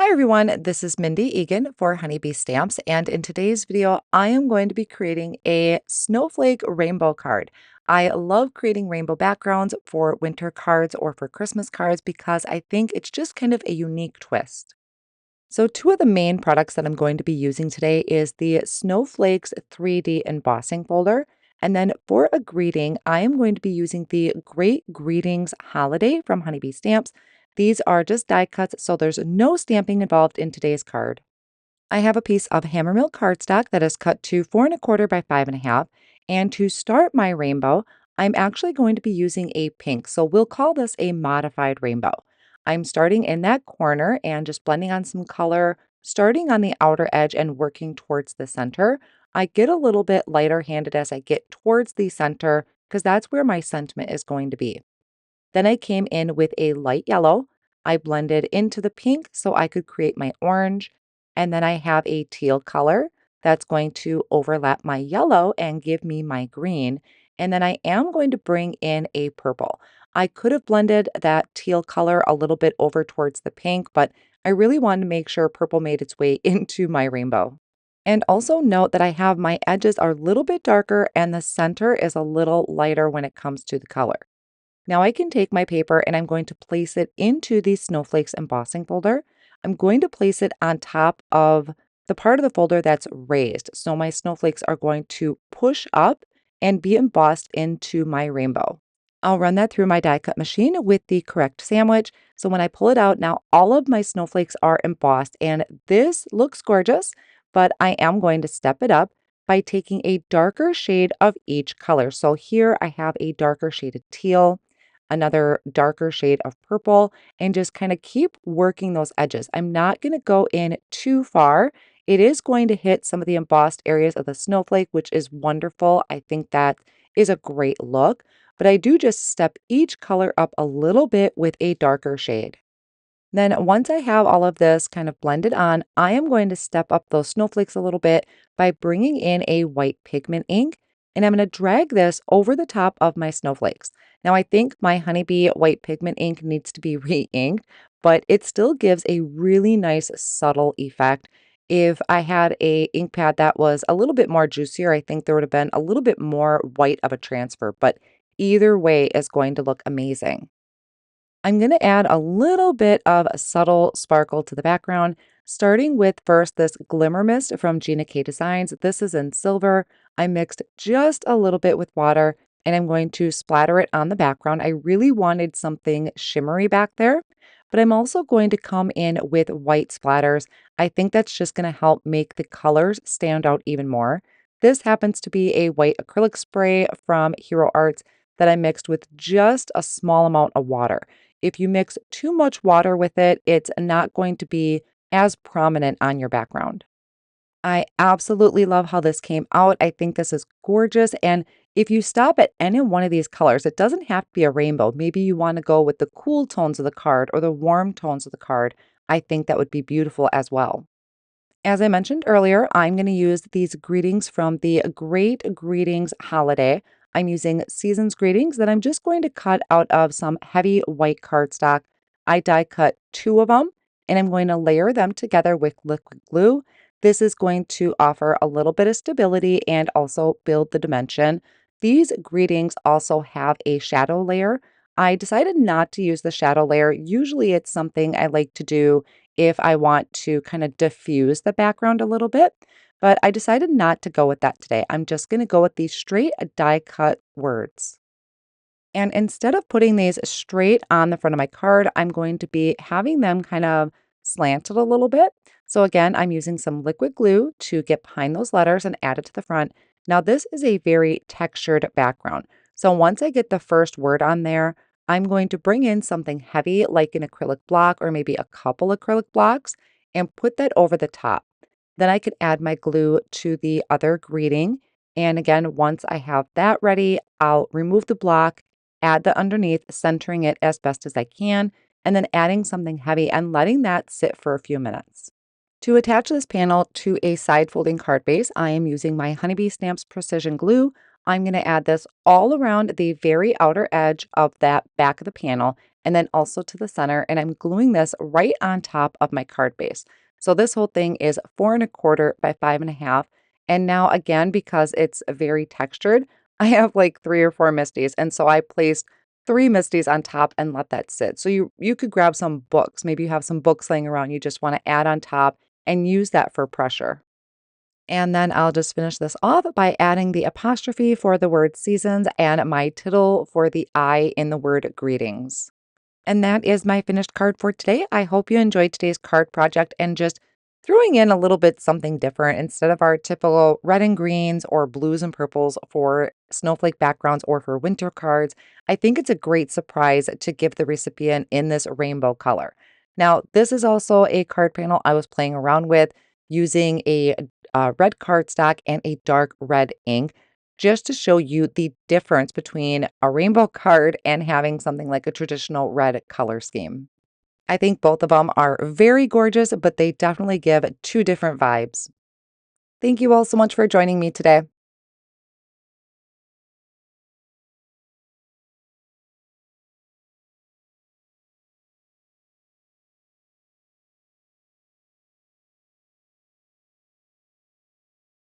Hi everyone, this is Mindy Egan for Honey Bee Stamps, and in today's video, I am going to be creating a snowflake rainbow card. I love creating rainbow backgrounds for winter cards or for Christmas cards because I think it's just kind of a unique twist. So two of the main products that I'm going to be using today is the Snowflakes 3D embossing folder. And then for a greeting, I am going to be using the Great Greetings Holiday from Honey Bee Stamps. These are just die cuts, so there's no stamping involved in today's card. I have a piece of hammer mill cardstock that is cut to 4¼ by 5½. And to start my rainbow, I'm actually going to be using a pink. So we'll call this a modified rainbow. I'm starting in that corner and just blending on some color, starting on the outer edge and working towards the center. I get a little bit lighter handed as I get towards the center because that's where my sentiment is going to be. Then I came in with a light yellow. I blended into the pink so I could create my orange. And then I have a teal color that's going to overlap my yellow and give me my green. And then I am going to bring in a purple. I could have blended that teal color a little bit over towards the pink, but I really wanted to make sure purple made its way into my rainbow. And also note that I have my edges are a little bit darker and the center is a little lighter when it comes to the color. Now I can take my paper and I'm going to place it into the Snowflakes embossing folder. I'm going to place it on top of the part of the folder that's raised. So my snowflakes are going to push up and be embossed into my rainbow. I'll run that through my die cut machine with the correct sandwich. So when I pull it out, now all of my snowflakes are embossed and this looks gorgeous, but I am going to step it up by taking a darker shade of each color. So here I have a darker shade of teal, another darker shade of purple, and just kind of keep working those edges. I'm not going to go in too far. It is going to hit some of the embossed areas of the snowflake, which is wonderful. I think that is a great look, but I do just step each color up a little bit with a darker shade. Then once I have all of this kind of blended on, I am going to step up those snowflakes a little bit by bringing in a white pigment ink, and I'm going to drag this over the top of my snowflakes. Now I think my Honeybee white pigment ink needs to be re-inked, but it still gives a really nice subtle effect. If I had a ink pad that was a little bit more juicier, I think there would have been a little bit more white of a transfer, but either way is going to look amazing. I'm going to add a little bit of a subtle sparkle to the background, starting with first this Glimmer Mist from Gina K Designs. This is in silver. I mixed just a little bit with water and I'm going to splatter it on the background. I really wanted something shimmery back there, but I'm also going to come in with white splatters. I think that's just going to help make the colors stand out even more. This happens to be a white acrylic spray from Hero Arts that I mixed with just a small amount of water. If you mix too much water with it, it's not going to be as prominent on your background. I absolutely love how this came out. I think this is gorgeous. And if you stop at any one of these colors, it doesn't have to be a rainbow. Maybe you want to go with the cool tones of the card or the warm tones of the card. I think that would be beautiful as well. As I mentioned earlier, I'm going to use these greetings from the Great Greetings Holiday. I'm using Season's Greetings that I'm just going to cut out of some heavy white cardstock. I die cut 2 of them and I'm going to layer them together with liquid glue. This is going to offer a little bit of stability and also build the dimension. These greetings also have a shadow layer. I decided not to use the shadow layer. Usually it's something I like to do if I want to kind of diffuse the background a little bit, but I decided not to go with that today. I'm just going to go with these straight die cut words. And instead of putting these straight on the front of my card, I'm going to be having them kind of slanted a little bit. So again, I'm using some liquid glue to get behind those letters and add it to the front. Now this is a very textured background. So once I get the first word on there, I'm going to bring in something heavy like an acrylic block or maybe a couple acrylic blocks and put that over the top. Then I can add my glue to the other greeting. And again, once I have that ready, I'll remove the block, add the underneath, centering it as best as I can, and then adding something heavy and letting that sit for a few minutes. To attach this panel to a side folding card base, I am using my Honey Bee Stamps Precision Glue. I'm going to add this all around the very outer edge of that back of the panel. and then also to the center. And I'm gluing this right on top of my card base. So this whole thing is 4¼ by 5½. And now again, because it's very textured, I have like 3 or 4 misties. And so I placed 3 misties on top and let that sit. So you could grab some books. Maybe you have some books laying around you just want to add on top and use that for pressure. And then I'll just finish this off by adding the apostrophe for the word seasons and my tittle for the I in the word greetings. And that is my finished card for today. I hope you enjoyed today's card project and just throwing in a little bit something different instead of our typical red and greens or blues and purples for snowflake backgrounds or for winter cards. I think it's a great surprise to give the recipient in this rainbow color. Now, this is also a card panel I was playing around with using a red cardstock and a dark red ink just to show you the difference between a rainbow card and having something like a traditional red color scheme. I think both of them are very gorgeous, but they definitely give two different vibes. Thank you all so much for joining me today.